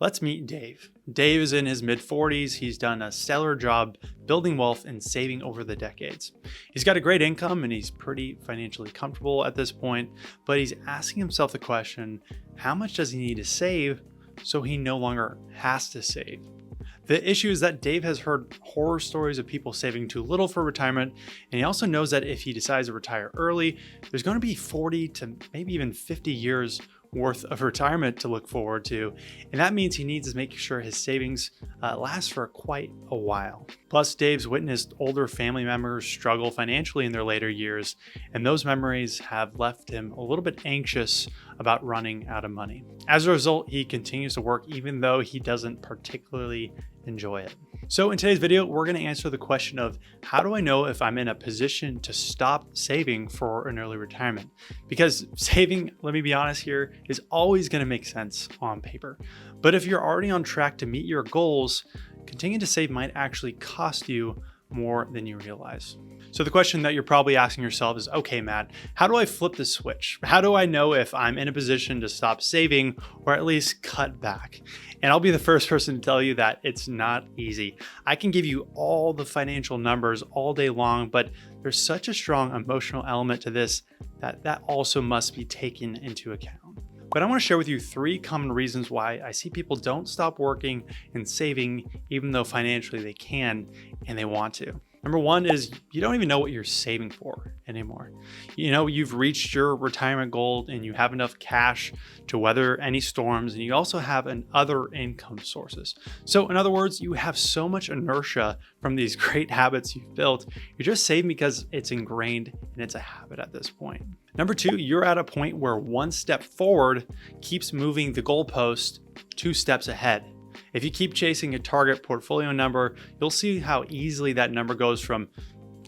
Let's meet Dave. Dave is in his mid-40s. He's done a stellar job building wealth and saving over the decades. He's got a great income and he's pretty financially comfortable at this point, but he's asking himself the question, how much does he need to save so he no longer has to save? The issue is that Dave has heard horror stories of people saving too little for retirement, and he also knows that if he decides to retire early, there's going to be 40 to maybe even 50 years worth of retirement to look forward to, and that means he needs to make sure his savings last for quite a while. Plus, Dave's witnessed older family members struggle financially in their later years, and those memories have left him a little bit anxious about running out of money. As a result, he continues to work even though he doesn't particularly enjoy it. So in today's video, we're going to answer the question of how do I know if I'm in a position to stop saving for an early retirement? Because saving, let me be honest here, is always going to make sense on paper. But if you're already on track to meet your goals, continuing to save might actually cost you more than you realize. So the question that you're probably asking yourself is, okay, Matt, how do I flip the switch? How do I know if I'm in a position to stop saving or at least cut back? And I'll be the first person to tell you that it's not easy. I can give you all the financial numbers all day long, but there's such a strong emotional element to this that also must be taken into account. But I want to share with you 3 common reasons why I see people don't stop working and saving even though financially they can and they want to. Number 1 is you don't even know what you're saving for anymore. You know, you've reached your retirement goal and you have enough cash to weather any storms, and you also have other income sources. So in other words, you have so much inertia from these great habits you've built. You're just saving because it's ingrained and it's a habit at this point. Number 2, you're at a point where one step forward keeps moving the goalpost 2 steps ahead. If you keep chasing a target portfolio number, you'll see how easily that number goes from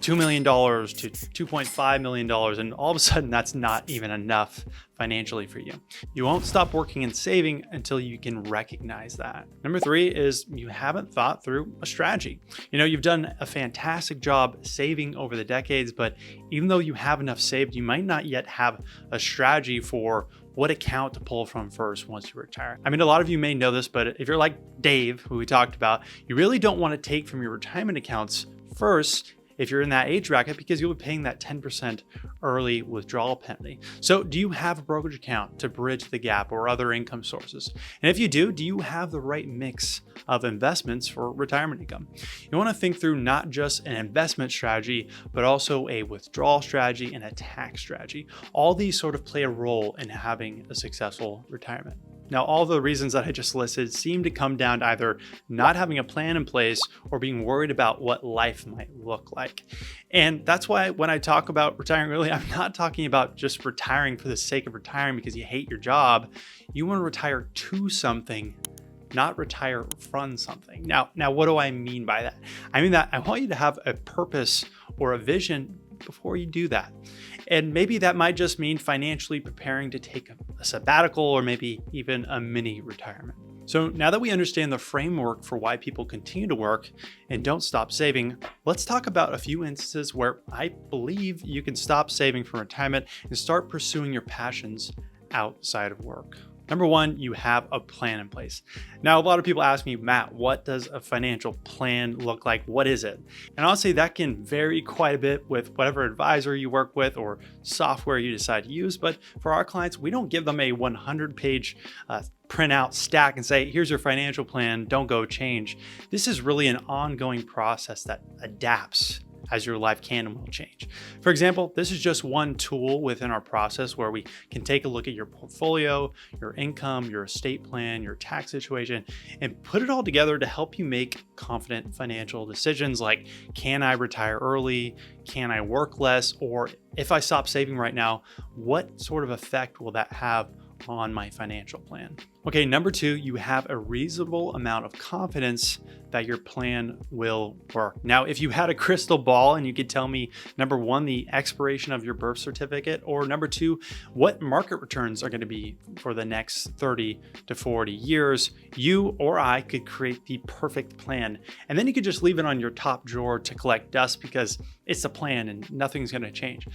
$2 million to $2.5 million, and all of a sudden that's not even enough financially for you. You won't stop working and saving until you can recognize that. Number 3 is you haven't thought through a strategy. You know, you've done a fantastic job saving over the decades, but even though you have enough saved, you might not yet have a strategy for what account to pull from first once you retire. I mean, a lot of you may know this, but if you're like Dave, who we talked about, you really don't want to take from your retirement accounts first if you're in that age bracket, because you'll be paying that 10% early withdrawal penalty. So do you have a brokerage account to bridge the gap or other income sources? And if you do you have the right mix of investments for retirement income? You want to think through not just an investment strategy, but also a withdrawal strategy and a tax strategy. All these sort of play a role in having a successful retirement. Now, all the reasons that I just listed seem to come down to either not having a plan in place or being worried about what life might look like. And that's why when I talk about retiring early, I'm not talking about just retiring for the sake of retiring because you hate your job. You want to retire to something, not retire from something. Now, what do I mean by that? I mean that I want you to have a purpose or a vision before you do that. And maybe that might just mean financially preparing to take a sabbatical or maybe even a mini retirement. So now that we understand the framework for why people continue to work and don't stop saving, let's talk about a few instances where I believe you can stop saving for retirement and start pursuing your passions outside of work. Number 1, you have a plan in place. Now, a lot of people ask me, Matt, what does a financial plan look like? What is it? And I'll say that can vary quite a bit with whatever advisor you work with or software you decide to use. But for our clients, we don't give them a 100-page printout stack and say, here's your financial plan, don't go change. This is really an ongoing process that adapts as your life can and will change. For example, this is just one tool within our process where we can take a look at your portfolio, your income, your estate plan, your tax situation, and put it all together to help you make confident financial decisions like, can I retire early? Can I work less? Or if I stop saving right now, what sort of effect will that have on my financial plan? Okay, number 2, you have a reasonable amount of confidence that your plan will work. Now, if you had a crystal ball and you could tell me, number 1, the expiration of your birth certificate, or number 2, what market returns are going to be for the next 30 to 40 years, you or I could create the perfect plan. And then you could just leave it on your top drawer to collect dust because it's a plan and nothing's going to change.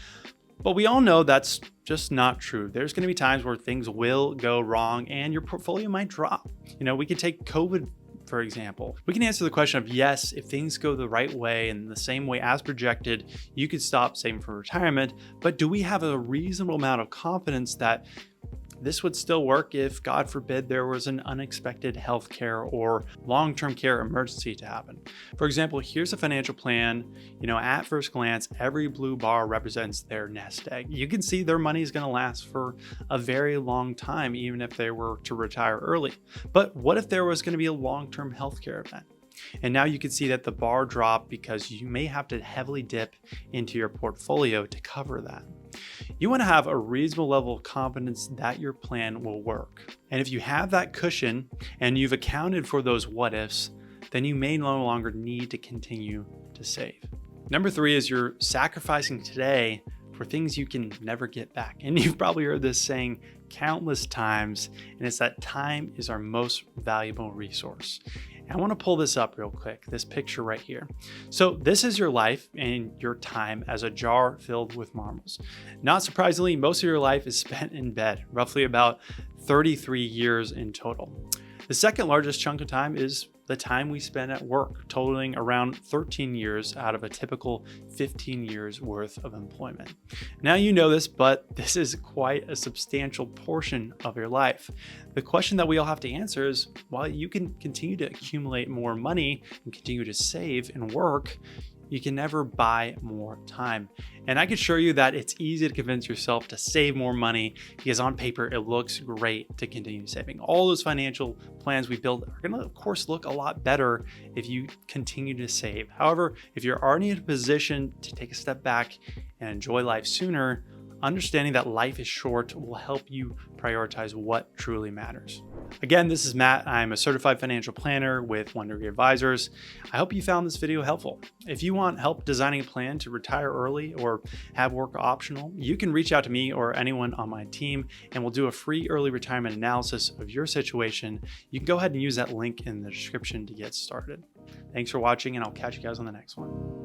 But we all know that's just not true. There's going to be times where things will go wrong and your portfolio might drop. We could take COVID, for example. We can answer the question of yes, if things go the right way and the same way as projected, you could stop saving for retirement. But do we have a reasonable amount of confidence that this would still work if, God forbid, there was an unexpected healthcare or long-term care emergency to happen? For example, here's a financial plan. At first glance, every blue bar represents their nest egg. You can see their money is going to last for a very long time, even if they were to retire early. But what if there was going to be a long-term healthcare event? And now you can see that the bar dropped because you may have to heavily dip into your portfolio to cover that. You want to have a reasonable level of confidence that your plan will work. And if you have that cushion and you've accounted for those what ifs, then you may no longer need to continue to save. Number 3 is you're sacrificing today for things you can never get back. And you've probably heard this saying countless times, and it's that time is our most valuable resource. I want to pull this up real quick, this picture right here. So this is your life and your time as a jar filled with marbles. Not surprisingly, most of your life is spent in bed, roughly about 33 years in total. The second largest chunk of time is the time we spend at work, totaling around 13 years out of a typical 15 years worth of employment. Now you know this, but this is quite a substantial portion of your life. The question that we all have to answer is, while you can continue to accumulate more money and continue to save and work, you can never buy more time. And I can assure you that it's easy to convince yourself to save more money because on paper, it looks great to continue saving. All those financial plans we build are gonna, of course, look a lot better if you continue to save. However, if you're already in a position to take a step back and enjoy life sooner, understanding that life is short will help you prioritize what truly matters. Again, this is Matt. I'm a certified financial planner with 1 Degree Advisors. I hope you found this video helpful. If you want help designing a plan to retire early or have work optional, you can reach out to me or anyone on my team, and we'll do a free early retirement analysis of your situation. You can go ahead and use that link in the description to get started. Thanks for watching, and I'll catch you guys on the next one.